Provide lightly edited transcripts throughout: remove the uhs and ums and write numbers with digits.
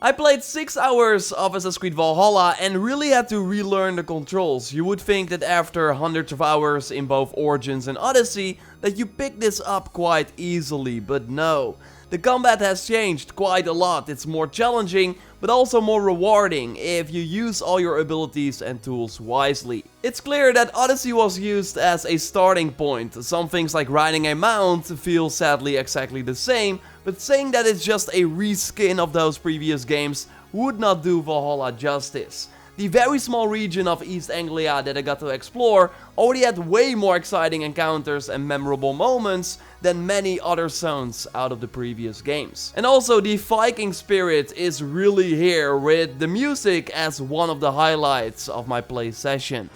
I played 6 hours of Assassin's Creed Valhalla and really had to relearn the controls. You would think that after hundreds of hours in both Origins and Odyssey that you pick this up quite easily, but no. The combat has changed quite a lot. It's more challenging, but also more rewarding if you use all your abilities and tools wisely. It's clear that Odyssey was used as a starting point. Some things like riding a mount feel sadly exactly the same, but saying that it's just a reskin of those previous games would not do Valhalla justice. The very small region of East Anglia that I got to explore already had way more exciting encounters and memorable moments than many other zones out of the previous games. And also the Viking spirit is really here, with the music as one of the highlights of my play session.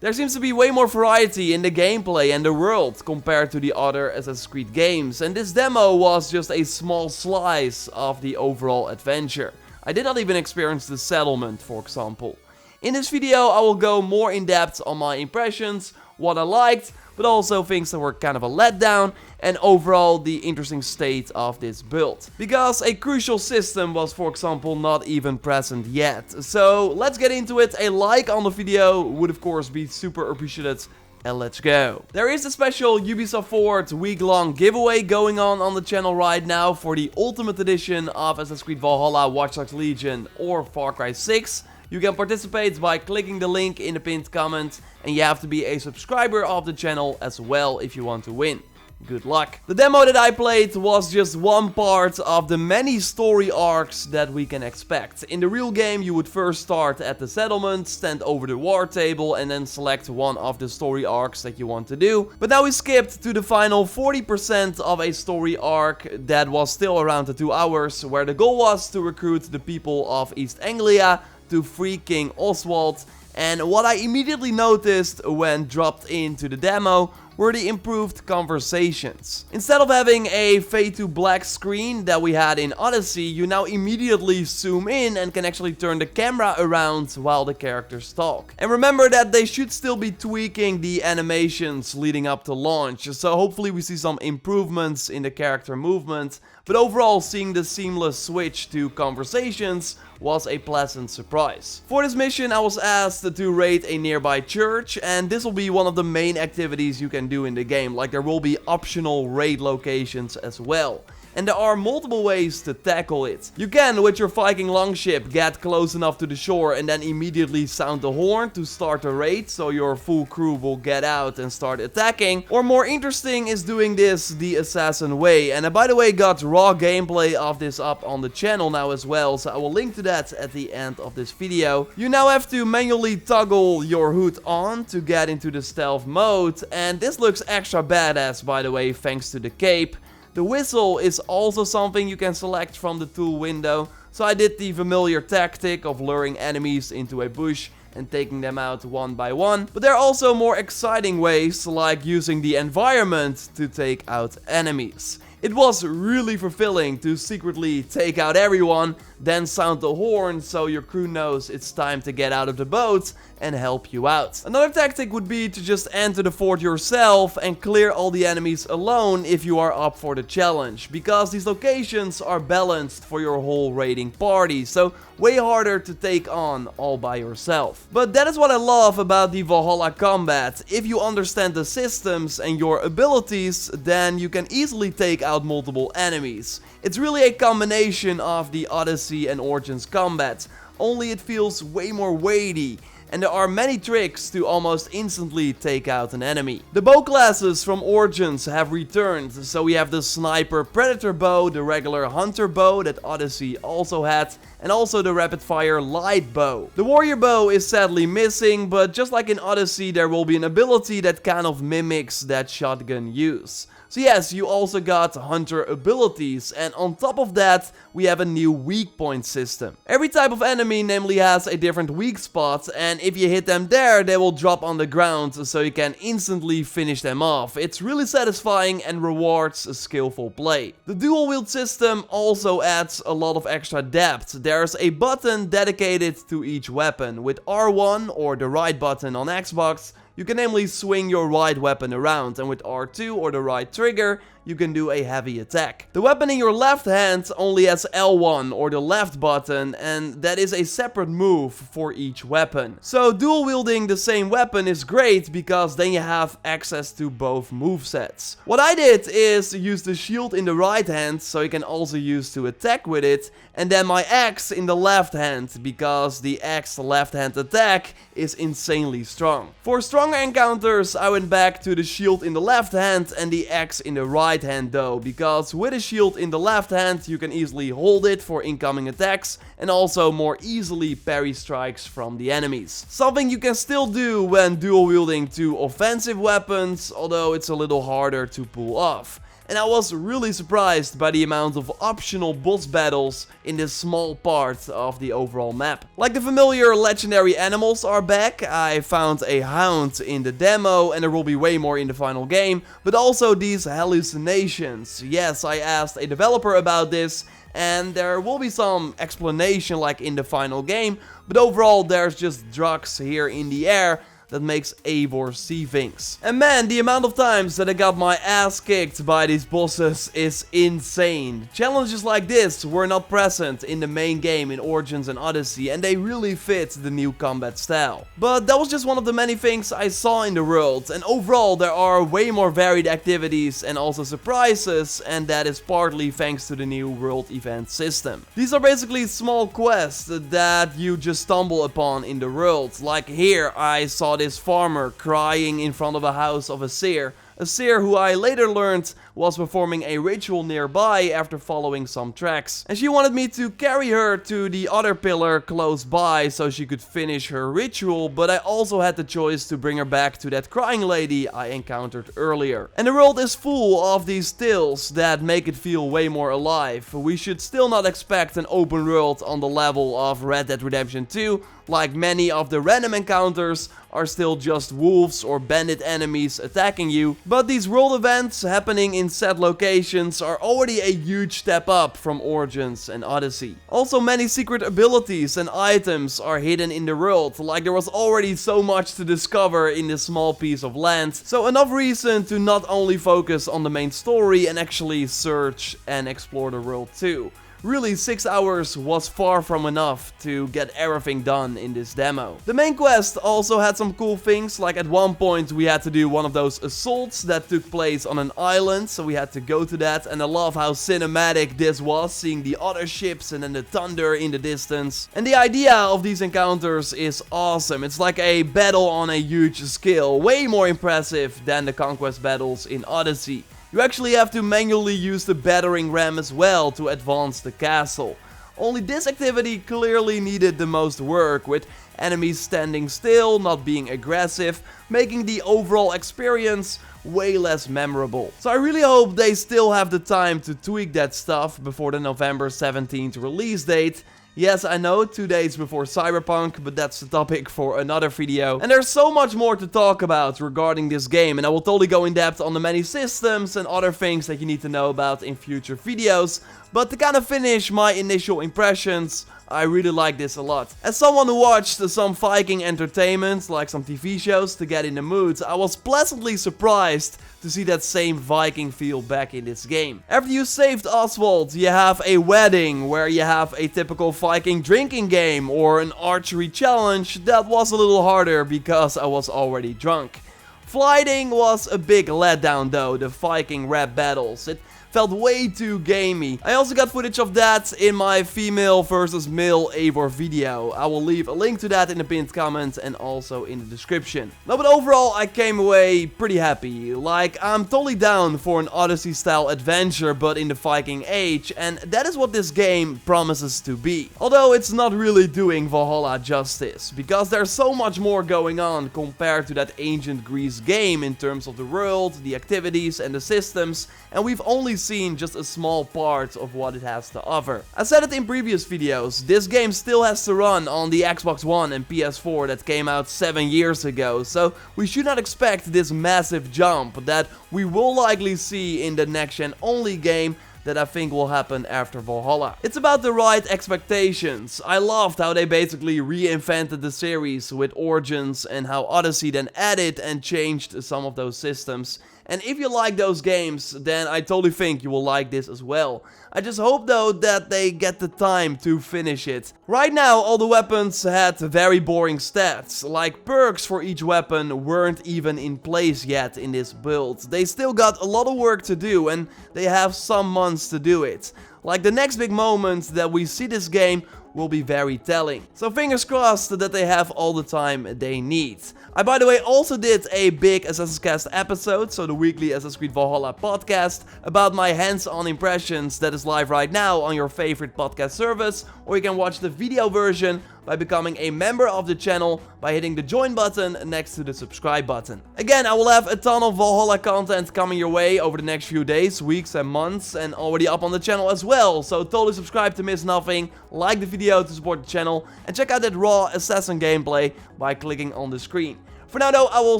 There seems to be way more variety in the gameplay and the world compared to the other Assassin's Creed games, and this demo was just a small slice of the overall adventure. I did not even experience the settlement, for example. In this video I will go more in depth on my impressions, what I liked, but also things that were kind of a letdown, and overall the interesting state of this build. Because a crucial system was, for example, not even present yet. So let's get into it. A like on the video would of course be super appreciated. And let's go. There is a special Ubisoft Forward week-long giveaway going on the channel right now for the Ultimate Edition of Assassin's Creed Valhalla, Watch Dogs Legion or Far Cry 6. You can participate by clicking the link in the pinned comment, and you have to be a subscriber of the channel as well if you want to win. Good luck. The demo that I played was just one part of the many story arcs that we can expect. In the real game you would first start at the settlement, stand over the war table and then select one of the story arcs that you want to do. But now we skipped to the final 40% of a story arc that was still around the 2 hours, where the goal was to recruit the people of East Anglia to free King Oswald. And what I immediately noticed when dropped into the demo were the improved conversations. Instead of having a fade to black screen that we had in Odyssey, you now immediately zoom in and can actually turn the camera around while the characters talk. And remember that they should still be tweaking the animations leading up to launch, so hopefully we see some improvements in the character movement. But overall, seeing the seamless switch to conversations was a pleasant surprise. For this mission I was asked to raid a nearby church, and this will be one of the main activities you can do in the game. Like, there will be optional raid locations as well. And there are multiple ways to tackle it. You can, with your Viking longship, get close enough to the shore and then immediately sound the horn to start a raid, so your full crew will get out and start attacking. Or more interesting is doing this the assassin way. And I, by the way, got raw gameplay of this up on the channel now as well, so I will link to that at the end of this video. You now have to manually toggle your hood on to get into the stealth mode, and this looks extra badass, by the way, thanks to the cape. The whistle is also something you can select from the tool window, so I did the familiar tactic of luring enemies into a bush and taking them out one by one. But there are also more exciting ways, like using the environment to take out enemies. It was really fulfilling to secretly take out everyone, then sound the horn so your crew knows it's time to get out of the boat and help you out. Another tactic would be to just enter the fort yourself and clear all the enemies alone if you are up for the challenge, because these locations are balanced for your whole raiding party, so way harder to take on all by yourself. But that is what I love about the Valhalla combat. If you understand the systems and your abilities, then you can easily take out multiple enemies. It's really a combination of the Odyssey and Origins combat, only it feels way more weighty. And there are many tricks to almost instantly take out an enemy. The bow classes from Origins have returned, so we have the Sniper Predator bow, the regular Hunter bow that Odyssey also had, and also the rapid fire light bow. The warrior bow is sadly missing, but just like in Odyssey, there will be an ability that kind of mimics that shotgun use. So yes, you also got hunter abilities, and on top of that, we have a new weak point system. Every type of enemy namely has a different weak spot, and if you hit them there, they will drop on the ground, so you can instantly finish them off. It's really satisfying and rewards skillful play. The dual wield system also adds a lot of extra depth. There's a button dedicated to each weapon, with R1 or the right button on Xbox You can namely swing your right weapon around, and with R2 or the right trigger, you can do a heavy attack. The weapon in your left hand only has L1 or the left button, and that is a separate move for each weapon. So dual wielding the same weapon is great because then you have access to both movesets. What I did is use the shield in the right hand so you can also use to attack with it, and then my axe in the left hand because the axe left hand attack is insanely strong. For stronger encounters I went back to the shield in the left hand and the axe in the right hand though, because with a shield in the left hand you can easily hold it for incoming attacks and also more easily parry strikes from the enemies. Something you can still do when dual wielding two offensive weapons, although it's a little harder to pull off. And I was really surprised by the amount of optional boss battles in this small part of the overall map. Like the familiar legendary animals are back, I found a hound in the demo and there will be way more in the final game, but also these hallucinations. Yes, I asked a developer about this and there will be some explanation like in the final game, but overall there's just drugs here in the air that makes Eivor see things. And man, the amount of times that I got my ass kicked by these bosses is insane. Challenges like this were not present in the main game in Origins and Odyssey, and they really fit the new combat style. But that was just one of the many things I saw in the world, and overall there are way more varied activities and also surprises, and that is partly thanks to the new world event system. These are basically small quests that you just stumble upon in the world. Like here, I saw this farmer crying in front of a house of a seer who I later learned was performing a ritual nearby after following some tracks. And she wanted me to carry her to the other pillar close by so she could finish her ritual, but I also had the choice to bring her back to that crying lady I encountered earlier. And the world is full of these tales that make it feel way more alive. We should still not expect an open world on the level of Red Dead Redemption 2, like many of the random encounters are still just wolves or bandit enemies attacking you, but these world events happening in set locations are already a huge step up from Origins and Odyssey. Also, many secret abilities and items are hidden in the world, like there was already so much to discover in this small piece of land, so enough reason to not only focus on the main story and actually search and explore the world too. Really, 6 hours was far from enough to get everything done in this demo. The main quest also had some cool things, like at one point we had to do one of those assaults that took place on an island, so we had to go to that, and I love how cinematic this was, seeing the other ships and then the thunder in the distance. And the idea of these encounters is awesome. It's like a battle on a huge scale, way more impressive than the conquest battles in Odyssey. You actually have to manually use the battering ram as well to advance the castle. Only this activity clearly needed the most work, with enemies standing still, not being aggressive, making the overall experience way less memorable. So I really hope they still have the time to tweak that stuff before the November 17th release date. Yes, I know, 2 days before Cyberpunk, but that's the topic for another video. And there's so much more to talk about regarding this game, and I will totally go in depth on the many systems and other things that you need to know about in future videos. But to kind of finish my initial impressions, I really like this a lot. As someone who watched some Viking entertainment, like some TV shows to get in the mood, I was pleasantly surprised to see that same Viking feel back in this game. After you saved Oswald, you have a wedding where you have a typical Viking drinking game or an archery challenge that was a little harder because I was already drunk. Flighting was a big letdown though, the Viking rap battles. It felt way too gamey. I also got footage of that in my female versus male Eivor video. I will leave a link to that in the pinned comment and also in the description. No, but overall I came away pretty happy. Like, I'm totally down for an Odyssey style adventure but in the Viking age, and that is what this game promises to be. Although it's not really doing Valhalla justice, because there's so much more going on compared to that ancient Greece game in terms of the world, the activities and the systems, and we've only seen just a small part of what it has to offer. I said it in previous videos, this game still has to run on the Xbox One and PS4 that came out 7 years ago, so we should not expect this massive jump that we will likely see in the next gen only game, that I think will happen after Valhalla. It's about the right expectations. I loved how they basically reinvented the series with Origins and how Odyssey then added and changed some of those systems. And if you like those games, then I totally think you will like this as well. I just hope though that they get the time to finish it. Right now all the weapons had very boring stats, like perks for each weapon weren't even in place yet in this build. They still got a lot of work to do and they have some months to do it. Like the next big moment that we see this game will be very telling. So fingers crossed that they have all the time they need. I, by the way, also did a big Assassin's Cast episode, so the weekly Assassin's Creed Valhalla podcast, about my hands-on impressions that is live right now on your favorite podcast service, or you can watch the video version by becoming a member of the channel by hitting the join button next to the subscribe button. Again, I will have a ton of Valhalla content coming your way over the next few days, weeks and months, and already up on the channel as well, so totally subscribe to miss nothing, like the video to support the channel, and check out that raw assassin gameplay by clicking on the screen. For now though, I will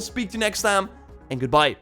speak to you next time, and goodbye.